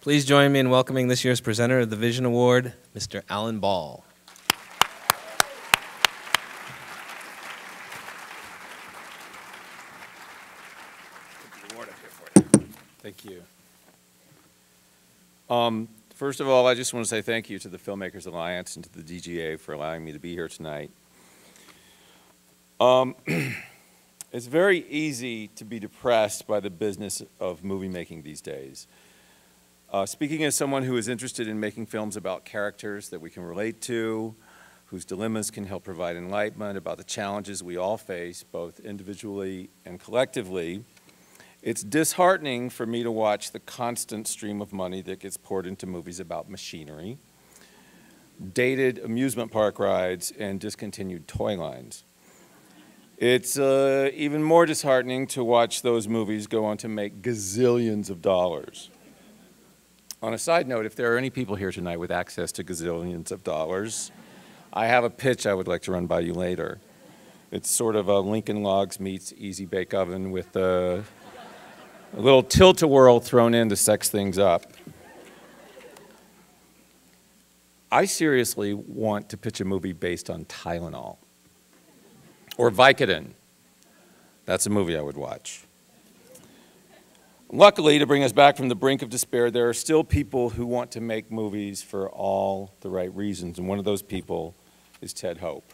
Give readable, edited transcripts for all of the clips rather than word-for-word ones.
Please join me in welcoming this year's presenter of the Vision Award, Mr. Alan Ball. Thank you. First of all, I just want to say thank you to the Filmmakers Alliance and to the DGA for allowing me to be here tonight. It's very easy to be depressed by the business of movie making these days. Speaking as someone who is interested in making films about characters that we can relate to, whose dilemmas can help provide enlightenment about the challenges we all face, both individually and collectively, it's disheartening for me to watch the constant stream of money that gets poured into movies about machinery, dated amusement park rides, and discontinued toy lines. It's even more disheartening to watch those movies go on to make gazillions of dollars. On a side note, if there are any people here tonight with access to gazillions of dollars, I have a pitch I would like to run by you later. It's sort of a Lincoln Logs meets Easy Bake Oven with a little tilt-a-whirl thrown in to sex things up. I seriously want to pitch a movie based on Tylenol or Vicodin. That's a movie I would watch. Luckily, to bring us back from the brink of despair, there are still people who want to make movies for all the right reasons, and one of those people is Ted Hope.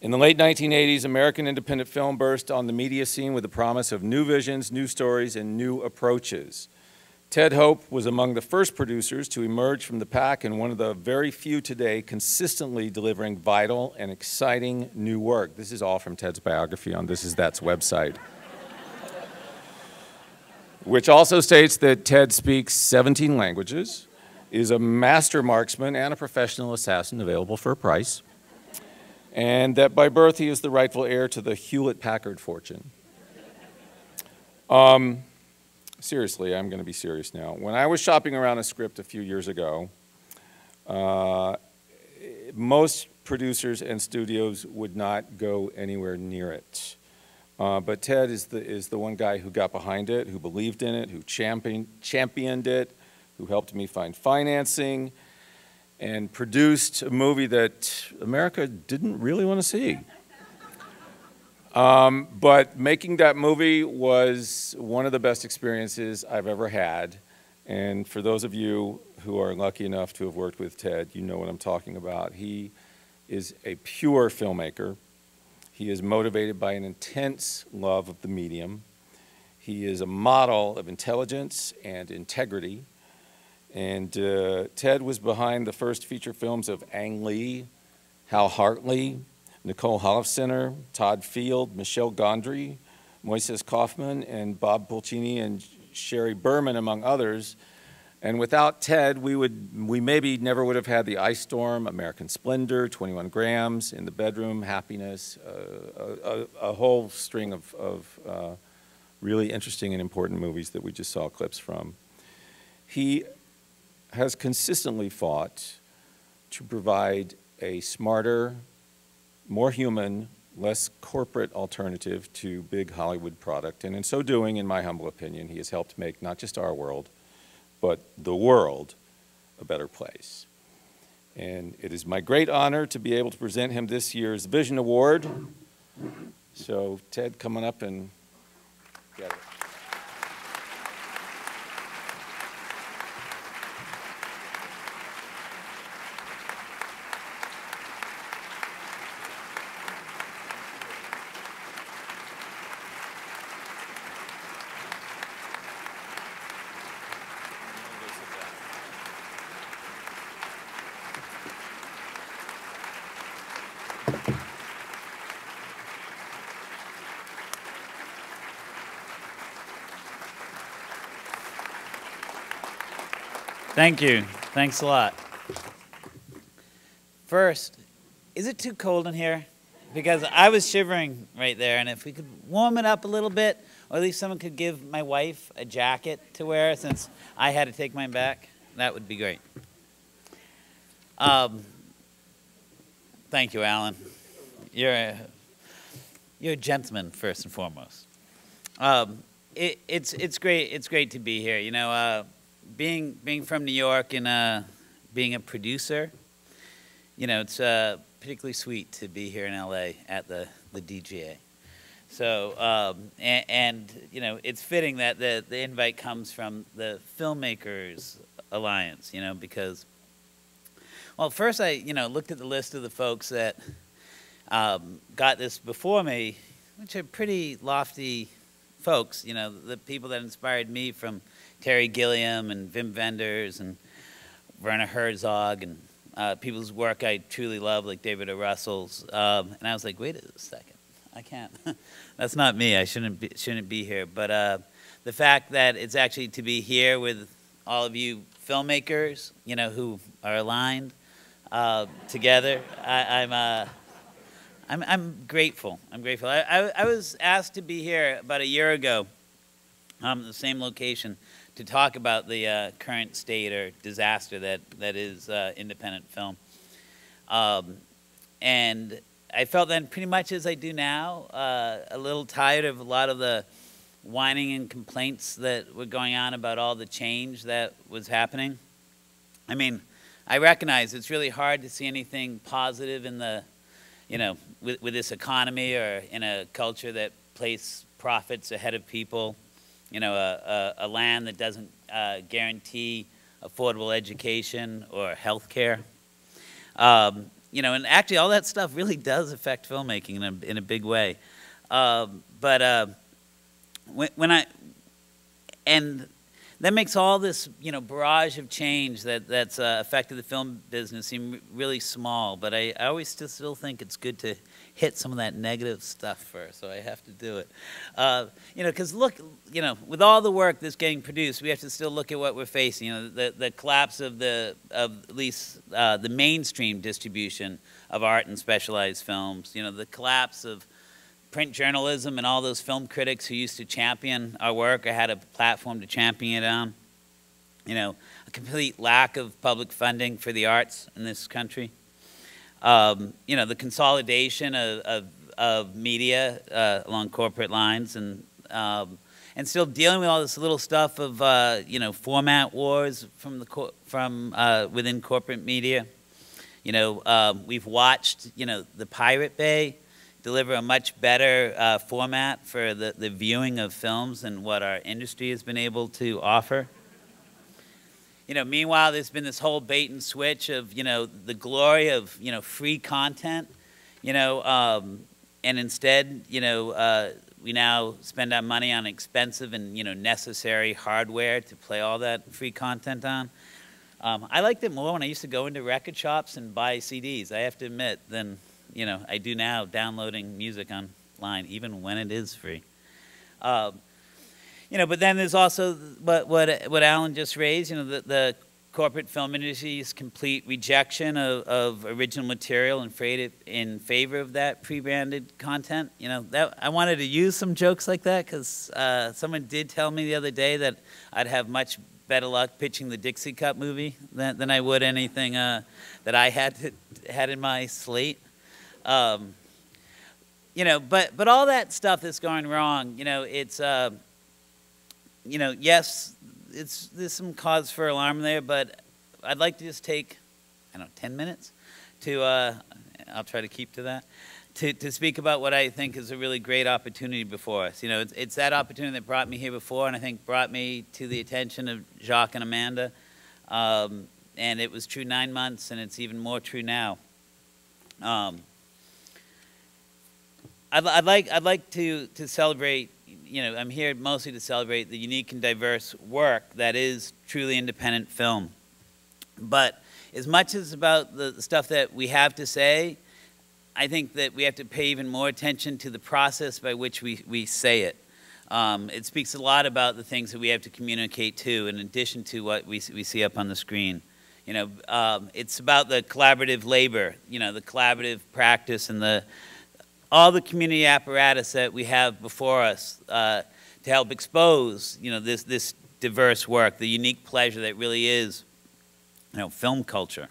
In the late 1980s, American independent film burst on the media scene with the promise of new visions, new stories, and new approaches. Ted Hope was among the first producers to emerge from the pack and one of the very few today consistently delivering vital and exciting new work. This is all from Ted's biography on This Is That's website, which also states that Ted speaks 17 languages, is a master marksman and a professional assassin available for a price, and that by birth he is the rightful heir to the Hewlett-Packard fortune. Seriously, I'm going to be serious now. When I was shopping around a script a few years ago, most producers and studios would not go anywhere near it. But Ted is the one guy who got behind it, who believed in it, who championed it, who helped me find financing, and produced a movie that America didn't really want to see. But making that movie was one of the best experiences I've ever had. And for those of you who are lucky enough to have worked with Ted, you know what I'm talking about. He is a pure filmmaker. He is motivated by an intense love of the medium. He is a model of intelligence and integrity. And Ted was behind the first feature films of Ang Lee, Hal Hartley, Nicole Holofcener, Todd Field, Michelle Gondry, Moises Kaufman, and Bob Pulcini and Sherry Berman, among others. And without Ted, we maybe never would have had The Ice Storm, American Splendor, 21 Grams, In the Bedroom, Happiness, a whole string of really interesting and important movies that we just saw clips from. He has consistently fought to provide a smarter, more human, less corporate alternative to big Hollywood product. And in so doing, in my humble opinion, he has helped make not just our world, but the world a better place. And it is my great honor to be able to present him this year's Vision Award. So Ted, come on up and get it. Thank you. Thanks a lot. First, is it too cold in here? Because I was shivering right there, and if we could warm it up a little bit, or at least someone could give my wife a jacket to wear since I had to take mine back, that would be great. Thank you, Alan. You're a gentleman first and foremost. It's great to be here. You know, being from New York and being a producer, you know, it's particularly sweet to be here in LA at the DGA. So, and you know, it's fitting that the invite comes from the Filmmakers Alliance, you know, because, well, first I, you know, looked at the list of the folks that got this before me, which are pretty lofty folks, you know, the people that inspired me, from Terry Gilliam and Wim Wenders and Werner Herzog, and people's work I truly love, like David O. Russell's. And I was like, wait a second, I can't. That's not me. I shouldn't be here. But the fact that it's actually to be here with all of you filmmakers, you know, who are aligned together, I'm grateful. I'm grateful. I was asked to be here about a year ago, the same location, to talk about the current state or disaster that is independent film. And I felt then pretty much as I do now, a little tired of a lot of the whining and complaints that were going on about all the change that was happening. I mean, I recognize it's really hard to see anything positive in the, you know, with this economy, or in a culture that places profits ahead of people, you know, a land that doesn't guarantee affordable education or health care. You know, and actually all that stuff really does affect filmmaking in a big way. And that makes all this, you know, barrage of change that's affected the film business seem really small. But I always still think it's good to hit some of that negative stuff first, so I have to do it. You know, because look, you know, with all the work that's getting produced, we have to still look at what we're facing. You know, the collapse of at least the mainstream distribution of art and specialized films. You know, the collapse of print journalism and all those film critics who used to champion our work or had a platform to champion it on. You know, a complete lack of public funding for the arts in this country. You know, the consolidation of media along corporate lines, and still dealing with all this little stuff of you know, format wars from within corporate media. You know, we've watched, you know, the Pirate Bay deliver a much better format for the viewing of films than what our industry has been able to offer. You know, meanwhile, there's been this whole bait and switch of, you know, the glory of, you know, free content, you know, and instead, you know, we now spend our money on expensive and, you know, necessary hardware to play all that free content on. I liked it more when I used to go into record shops and buy CDs, I have to admit, than, you know, I do now downloading music online, even when it is free. You know, but then there's also what Alan just raised, you know, the corporate film industry's complete rejection of original material in favor of that pre-branded content. You know, that I wanted to use some jokes like that because someone did tell me the other day that I'd have much better luck pitching the Dixie Cup movie than I would anything that I had in my slate. You know, but all that stuff that's going wrong, you know, it's you know, yes, there's some cause for alarm there, but I'd like to just take, I don't know, 10 minutes to, I'll try to keep to that, to speak about what I think is a really great opportunity before us. You know, it's that opportunity that brought me here before, and I think brought me to the attention of Jacques and Amanda, and it was true 9 months, and it's even more true now. I'd like to celebrate. You know, I'm here mostly to celebrate the unique and diverse work that is truly independent film. But as much as about the stuff that we have to say, I think that we have to pay even more attention to the process by which we say it. It speaks a lot about the things that we have to communicate to, in addition to what we see up on the screen. You know, it's about the collaborative labor, you know, the collaborative practice, and all the community apparatus that we have before us to help expose, you know, this diverse work, the unique pleasure that really is, you know, film culture.